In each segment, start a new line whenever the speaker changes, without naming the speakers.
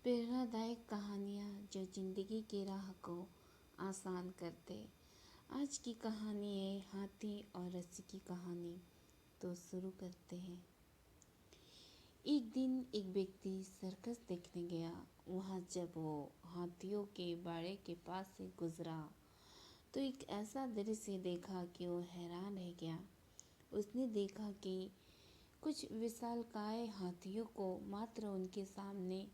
प्रेरणादायक कहानियाँ जो ज़िंदगी की राह को आसान करते। आज की कहानी है हाथी और रस्सी की कहानी। तो शुरू करते हैं। एक दिन एक व्यक्ति सर्कस देखने गया। वहाँ जब वो हाथियों के बाड़े के पास से गुजरा तो एक ऐसा दृश्य देखा कि वो हैरान रह गया। उसने देखा कि कुछ विशालकाय हाथियों को मात्र उनके सामने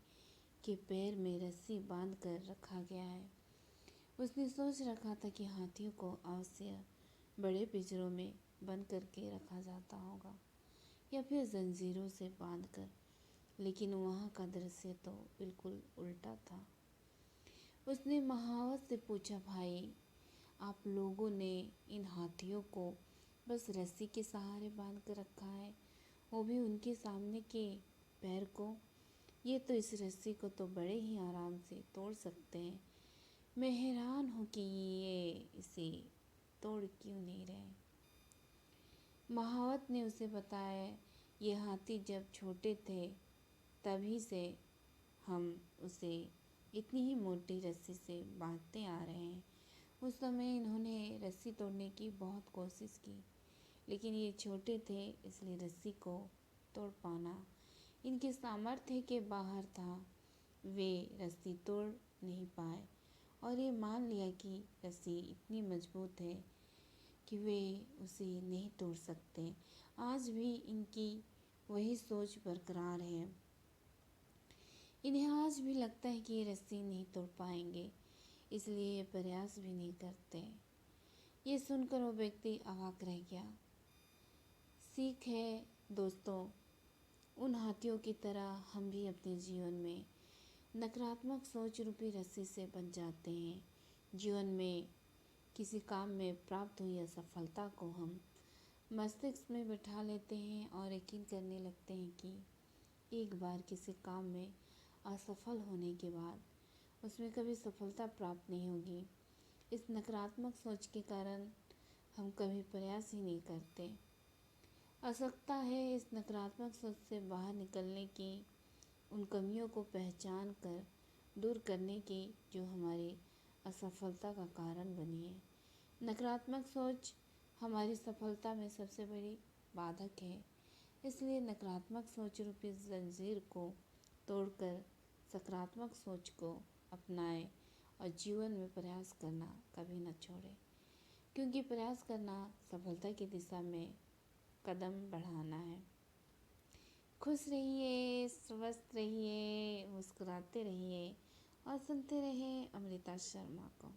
के पैर में रस्सी बांध कर रखा गया है। उसने सोच रखा था कि हाथियों को अवश्य बड़े पिंजरों में बंद करके रखा जाता होगा या फिर जंजीरों से बांधकर, लेकिन वहाँ का दृश्य तो बिल्कुल उल्टा था। उसने महावत से पूछा, भाई, आप लोगों ने इन हाथियों को बस रस्सी के सहारे बांध कर रखा है, वो भी उनके सामने के पैर को। ये तो इस रस्सी को तो बड़े ही आराम से तोड़ सकते हैं। मैं हैरान हूँ कि ये इसे तोड़ क्यों नहीं रहे। महावत ने उसे बताया, ये हाथी जब छोटे थे तभी से हम उसे इतनी ही मोटी रस्सी से बांधते आ रहे हैं। उस समय इन्होंने रस्सी तोड़ने की बहुत कोशिश की, लेकिन ये छोटे थे इसलिए रस्सी को तोड़ पाना इनके सामर्थ्य के बाहर था। वे रस्सी तोड़ नहीं पाए और ये मान लिया कि रस्सी इतनी मजबूत है कि वे उसे नहीं तोड़ सकते। आज भी इनकी वही सोच बरकरार है। इन्हें आज भी लगता है कि ये रस्सी नहीं तोड़ पाएंगे, इसलिए ये प्रयास भी नहीं करते। ये सुनकर वो व्यक्ति अवाक रह गया। सीख है दोस्तों, उन हाथियों की तरह हम भी अपने जीवन में नकारात्मक सोच रूपी रस्सी से बंध जाते हैं। जीवन में किसी काम में प्राप्त हुई असफलता को हम मस्तिष्क में बिठा लेते हैं और यकीन करने लगते हैं कि एक बार किसी काम में असफल होने के बाद उसमें कभी सफलता प्राप्त नहीं होगी। इस नकारात्मक सोच के कारण हम कभी प्रयास ही नहीं करते। आवश्यकता है इस नकारात्मक सोच से बाहर निकलने की, उन कमियों को पहचान कर दूर करने की जो हमारी असफलता का कारण बनी है। नकारात्मक सोच हमारी सफलता में सबसे बड़ी बाधक है। इसलिए नकारात्मक सोच रूपी जंजीर को तोड़कर सकारात्मक सोच को अपनाएं और जीवन में प्रयास करना कभी न छोड़ें, क्योंकि प्रयास करना सफलता की दिशा में कदम बढ़ाना है। खुश रहिए, स्वस्थ रहिए, मुस्कुराते रहिए और सुनते रहिए अमृता शर्मा को।